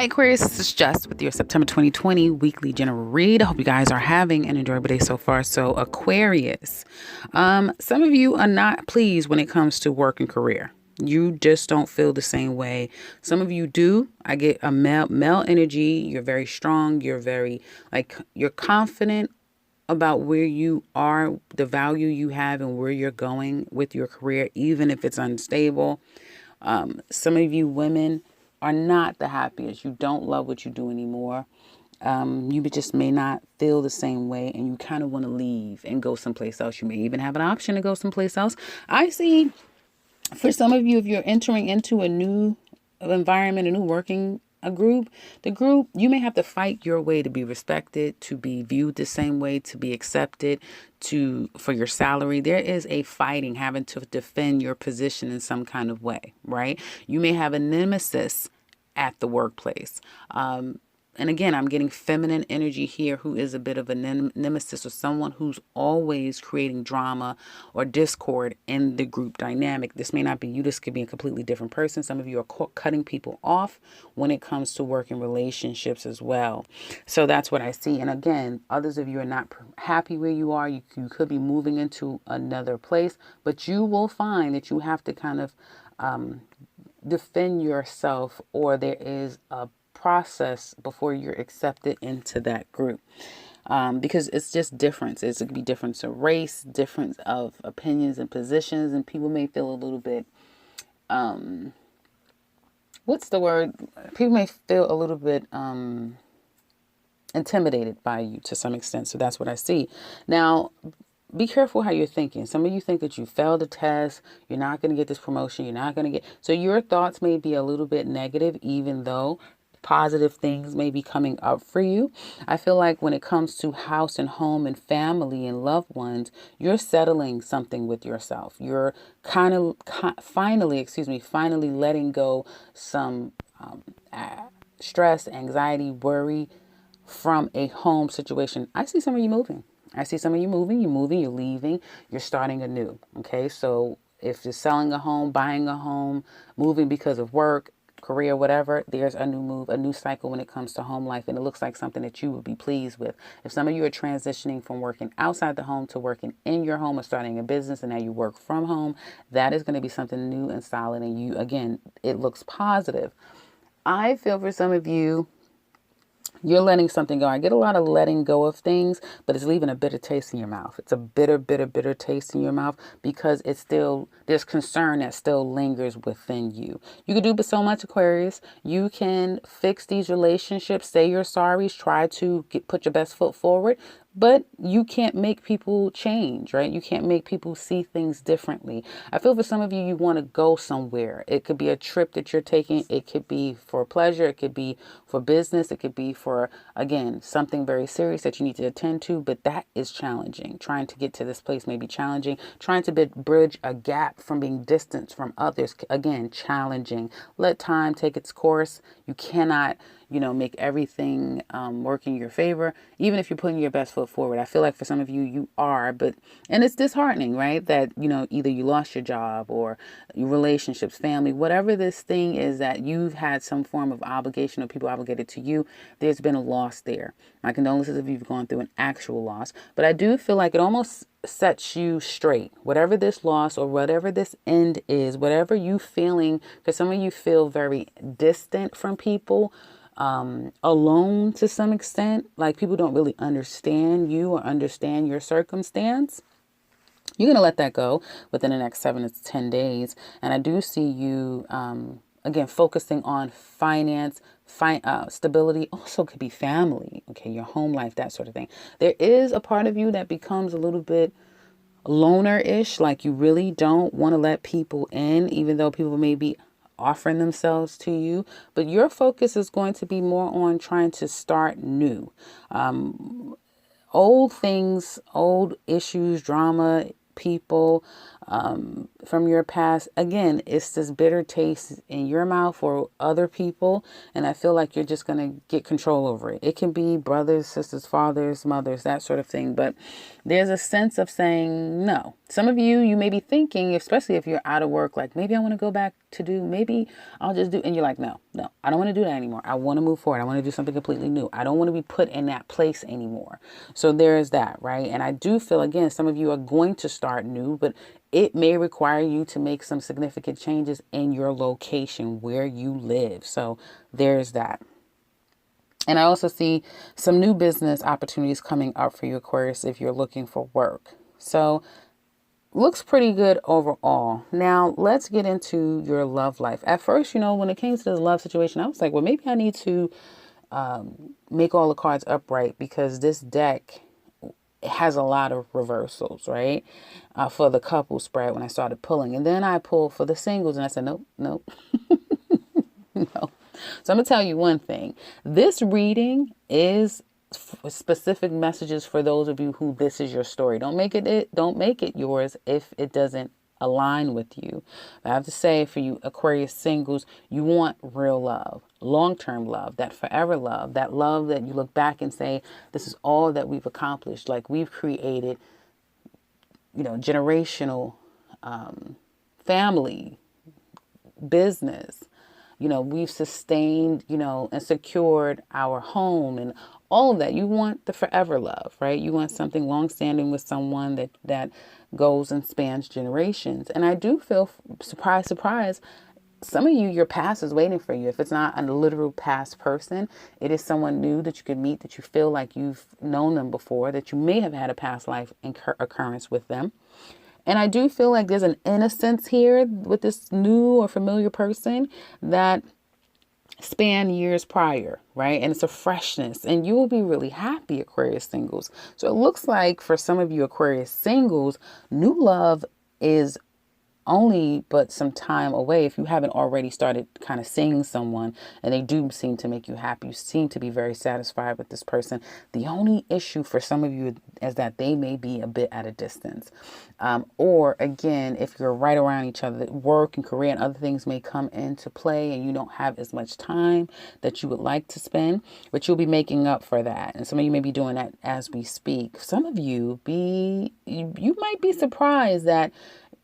Aquarius, this is Just with your September 2020 weekly general read. I hope you guys are having an enjoyable day so far. So Aquarius, some of you are not pleased when it comes to work and career. You just don't feel the same way. Some of you do. I get a male energy. You're very strong. You're confident about where you are, the value you have, and where you're going with your career, even if it's unstable. Some of you women are not the happiest. You don't love what you do anymore. You just may not feel the same way, and you kind of want to leave and go someplace else. You may even have an option to go someplace else. I see for some of you, if you're entering into a new environment, a new working the group, you may have to fight your way to be respected, to be viewed the same way, to be accepted, for your salary. There is a fighting, having to defend your position in some kind of way, right? You may have a nemesis at the workplace. And again, I'm getting feminine energy here, who is a bit of a nemesis, or someone who's always creating drama or discord in the group dynamic. This may not be you. This could be a completely different person. Some of you are cutting people off when it comes to work and relationships as well. So that's what I see. And again, others of you are not happy where you are. You could be moving into another place, but you will find that you have to kind of defend yourself, or there is a process before you're accepted into that group, because it's just difference. It could be difference of race, difference of opinions and positions, and people may feel a little bit what's the word? People may feel a little bit intimidated by you to some extent. So that's what I see. Now, be careful how you're thinking. Some of you think that you failed a test, you're not going to get this promotion, you're not going to get... So your thoughts may be a little bit negative, even though positive things may be coming up for you. I feel like when it comes to house and home and family and loved ones, you're settling something with yourself. You're finally letting go some stress, anxiety, worry from a home situation. I see some of you moving. You're leaving, you're starting anew. Okay, so if you're selling a home, buying a home, moving because of work, career, whatever, there's a new move, a new cycle when it comes to home life, and it looks like something that you would be pleased with. If some of you are transitioning from working outside the home to working in your home, or starting a business and now you work from home, that is going to be something new and solid, and you, again, it looks positive. I feel for some of you, you're letting something go. I get a lot of letting go of things, but it's leaving a bitter taste in your mouth. It's a bitter taste in your mouth, because it's still, there's concern that still lingers within you. You can do but so much, Aquarius. You can fix these relationships, say your sorries, try to put your best foot forward, but you can't make people change, right? You can't make people see things differently. I feel for some of you, you want to go somewhere. It could be a trip that you're taking. It could be for pleasure. It could be for business. It could be for, again, something very serious that you need to attend to, but that is challenging. Trying to get to this place may be challenging. Trying to bridge a gap from being distant from others, again, challenging. Let time take its course. You cannot, make everything work in your favor, even if you're putting your best foot forward. I feel like for some of you, you are, and it's disheartening, right? That, either you lost your job or your relationships, family, whatever this thing is that you've had some form of obligation or people obligated to you, there's been a loss there. My condolences if you've gone through an actual loss, but I do feel like it almost sets you straight. Whatever this loss or whatever this end is, whatever you feeling, because some of you feel very distant from people, alone to some extent, like people don't really understand you or understand your circumstance. You're going to let that go within the next 7 to 10 days. And I do see you, again, focusing on finance, stability. Also could be family, okay, your home life, that sort of thing. There is a part of you that becomes a little bit loner-ish, like you really don't want to let people in, even though people may be offering themselves to you, but your focus is going to be more on trying to start new. Old things, old issues, drama, people from your past. Again, it's this bitter taste in your mouth for other people, and I feel like you're just going to get control over it. It can be brothers, sisters, fathers, mothers, that sort of thing, but there's a sense of saying no. Some of you, you may be thinking, especially if you're out of work, like maybe I want to go back to maybe I'll just do, and you're like, no, No, I don't want to do that anymore. I want to move forward. I want to do something completely new. I don't want to be put in that place anymore. So there is that, right? And I do feel, again, some of you are going to start new, but it may require you to make some significant changes in your location where you live. So there's that. And I also see some new business opportunities coming up for you, Aquarius, if you're looking for work. So looks pretty good overall. Now, let's get into your love life. At first, when it came to this love situation, I was like, well, maybe I need to make all the cards upright because this deck has a lot of reversals, right? For the couple spread when I started pulling. And then I pulled for the singles and I said, nope, nope, no. So I'm going to tell you one thing. This reading is specific messages for those of you who this is your story. Don't make it yours if it doesn't align with you. I have to say, for you Aquarius singles, you want real love, long-term love, that forever love, that love that you look back and say, this is all that we've accomplished. Like, we've created, generational family, business. We've sustained, and secured our home and all of that. You want the forever love, right? You want something long-standing with someone that goes and spans generations. And I do feel, surprise, some of you, your past is waiting for you. If it's not a literal past person, it is someone new that you could meet, that you feel like you've known them before, that you may have had a past life occurrence with them. And I do feel like there's an innocence here with this new or familiar person that span years prior, right? And it's a freshness, and you will be really happy, Aquarius singles. So it looks like for some of you Aquarius singles, new love is only but some time away if you haven't already started kind of seeing someone and they do seem to make you happy. You seem to be very satisfied with this person. The only issue for some of you is that they may be a bit at a distance. Or again, if you're right around each other, work and career and other things may come into play and you don't have as much time that you would like to spend, but you'll be making up for that. And some of you may be doing that as we speak. Some of you might be surprised that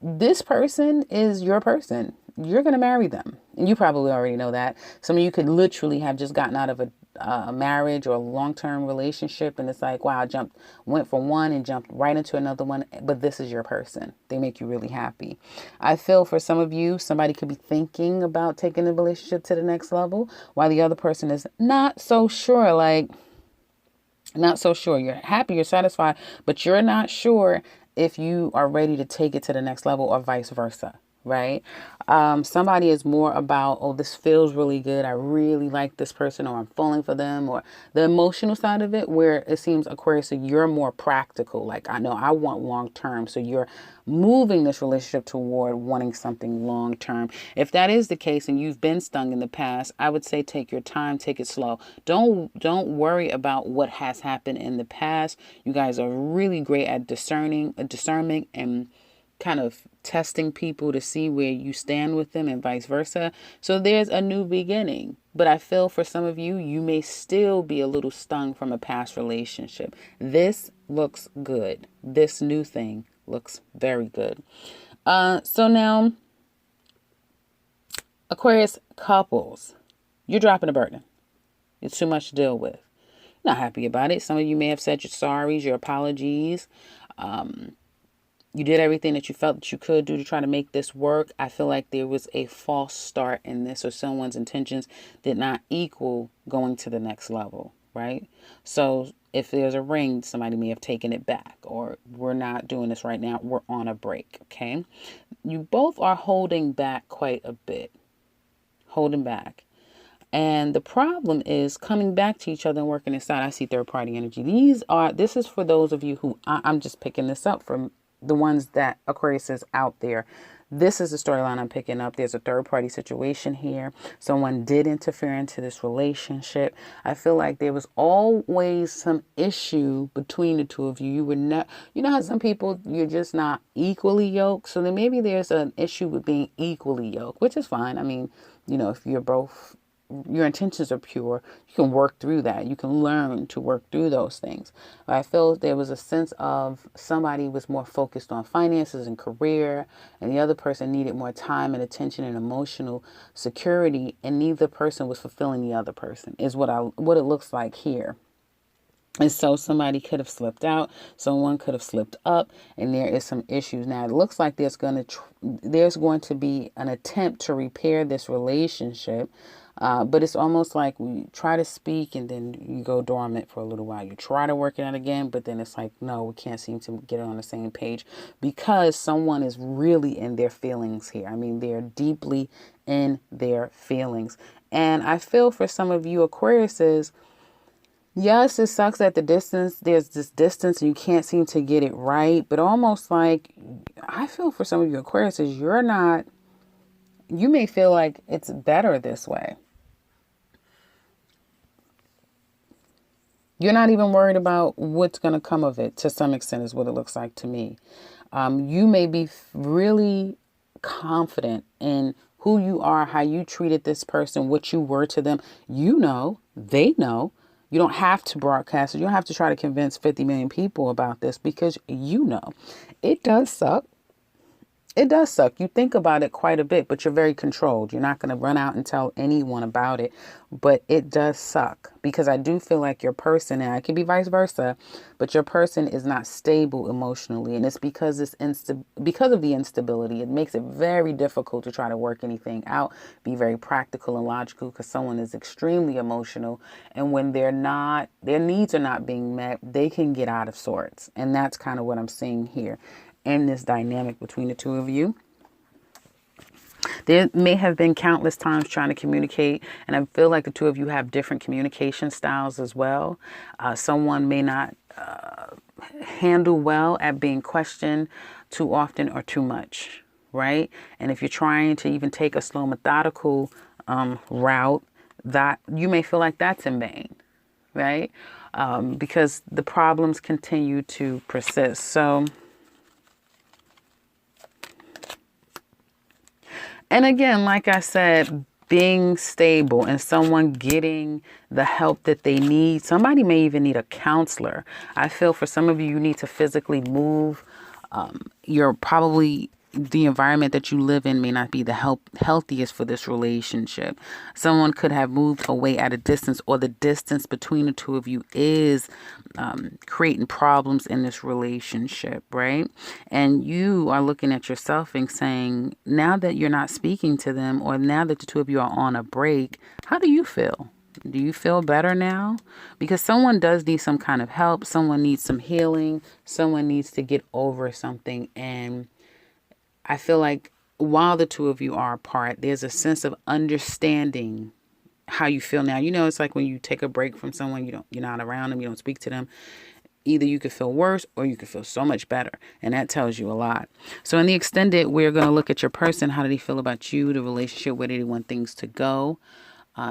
this person is your person. You're going to marry them. And you probably already know that. Some of you could literally have just gotten out of a marriage or a long-term relationship. And it's like, wow, went from one and jumped right into another one. But this is your person. They make you really happy. I feel for some of you, somebody could be thinking about taking the relationship to the next level while the other person is not so sure. Not so sure. You're happy, you're satisfied, but you're not sure if you are ready to take it to the next level or vice versa, right? Somebody is more about, oh, this feels really good. I really like this person, or I'm falling for them, or the emotional side of it, where it seems, Aquarius, so you're more practical. Like, I know I want long term. So you're moving this relationship toward wanting something long term. If that is the case and you've been stung in the past, I would say take your time, take it slow. Don't worry about what has happened in the past. You guys are really great at discernment and kind of testing people to see where you stand with them and vice versa. So there's a new beginning. But I feel for some of you, you may still be a little stung from a past relationship. This looks good. This new thing looks very good. So now, Aquarius couples, you're dropping a burden. It's too much to deal with. Not happy about it. Some of you may have said your sorries, your apologies. You did everything that you felt that you could do to try to make this work. I feel like there was a false start in this, or someone's intentions did not equal going to the next level, right? So if there's a ring, somebody may have taken it back, or we're not doing this right now. We're on a break, okay? You both are holding back quite a bit. Holding back. And the problem is coming back to each other and working inside. I see third party energy. This is for those of you who, I'm just picking this up from the ones that Aquarius is out there. This is the storyline I'm picking up. There's a third party situation here. Someone did interfere into this relationship. I feel like there was always some issue between the two of you. You were not, you know how some people, you're just not equally yoked. So then maybe there's an issue with being equally yoked, which is fine. I mean, if you're both your intentions are pure, you can work through that. You can learn to work through those things. I feel there was a sense of somebody was more focused on finances and career, and the other person needed more time and attention and emotional security, and neither person was fulfilling the other person, is what it looks like here. And so somebody could have slipped out, someone could have slipped up, and there is some issues. Now it looks like there's going to be an attempt to repair this relationship, but it's almost like we try to speak and then you go dormant for a little while. You try to work it out again, but then it's like, no, we can't seem to get on the same page because someone is really in their feelings here. I mean, they're deeply in their feelings. And I feel for some of you Aquariuses, yes, it sucks at the distance. There's this distance and you can't seem to get it right. But almost like, I feel for some of you Aquariuses, you may feel like it's better this way. You're not even worried about what's going to come of it, to some extent, is what it looks like to me. You may be really confident in who you are, how you treated this person, what you were to them. You know, they know. You don't have to broadcast it. You don't have to try to convince 50 million people about this because you know. It does suck. It does suck. You think about it quite a bit, but you're very controlled. You're not going to run out and tell anyone about it, but it does suck because I do feel like your person, and it can be vice versa, but your person is not stable emotionally. And it's because because of the instability, it makes it very difficult to try to work anything out, be very practical and logical because someone is extremely emotional. And when their needs are not being met, they can get out of sorts. And that's kind of what I'm seeing here in this dynamic between the two of you. There may have been countless times trying to communicate, and I feel like the two of you have different communication styles as well. Someone may not handle well at being questioned too often or too much, right? And if you're trying to even take a slow, methodical route, that you may feel like that's in vain, right? Because the problems continue to persist. So, and again, like I said, being stable and someone getting the help that they need. Somebody may even need a counselor. I feel for some of you, you need to physically move. You're probably, the environment that you live in may not be the healthiest for this relationship. Someone could have moved away at a distance, or the distance between the two of you is creating problems in this relationship, right? And you are looking at yourself and saying, now that you're not speaking to them, or now that the two of you are on a break, how do you feel? Do you feel better now? Because someone does need some kind of help. Someone needs some healing. Someone needs to get over something. And I feel like while the two of you are apart, there's a sense of understanding how you feel now. You know, it's like when you take a break from someone, you're not around them, you don't speak to them. Either you could feel worse or you could feel so much better. And that tells you a lot. So in the extended, we're going to look at your person. How do they feel about you, the relationship? Where do they want things to go?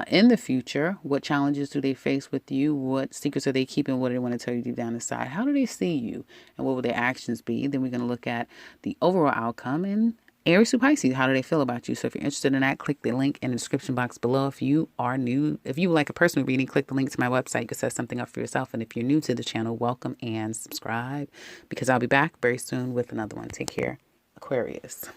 In the future, what challenges do they face with you? What secrets are they keeping? What do they want to tell you deep down inside? How do they see you? And what will their actions be? Then we're going to look at the overall outcome. And Aries to Pisces, how do they feel about you? So if you're interested in that, click the link in the description box below. If you are new, if you would like a personal reading, click the link to my website. You can set something up for yourself. And if you're new to the channel, welcome and subscribe, because I'll be back very soon with another one. Take care, Aquarius.